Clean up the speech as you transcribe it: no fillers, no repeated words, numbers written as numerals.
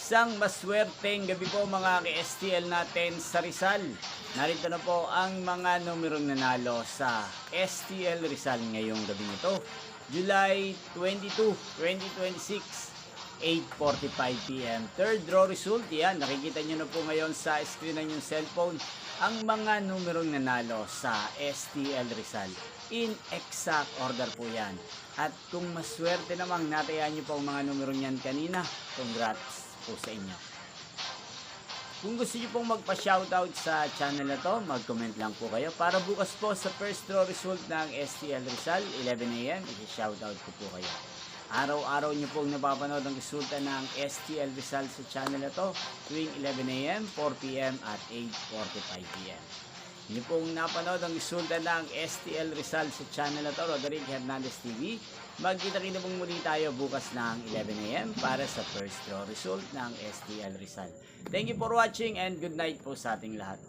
Isang maswerteng gabi po mga ka-STL natin sa Rizal. Narito na po ang mga numerong nanalo sa STL Rizal ngayong gabi nito. July 22, 2026, 8:45 PM. Third draw result, yan. Nakikita nyo na po ngayon sa screen ng inyong cellphone ang mga numerong nanalo sa STL Rizal. In exact order po yan. At kung maswerte namang natayaan nyo po ang mga numerong yan kanina, congrats po sa inyo. Kung gusto nyo pong magpa-shoutout sa channel na to, mag-comment lang po kayo. Para bukas po sa first draw result ng STL Rizal, 11 AM, i-shoutout ko po kayo. Araw-araw nyo pong napapanood ang resulta ng STL Rizal sa channel na to tuwing 11 AM, 4 PM at 8:45 PM. Nyo pong napanood ang resulta ng STL Rizal sa channel na to, Roderick Hernandez TV. Magkita-kita pong muli tayo bukas ng 11 AM para sa first draw result ng STL Rizal. Thank you for watching and good night po sa ating lahat.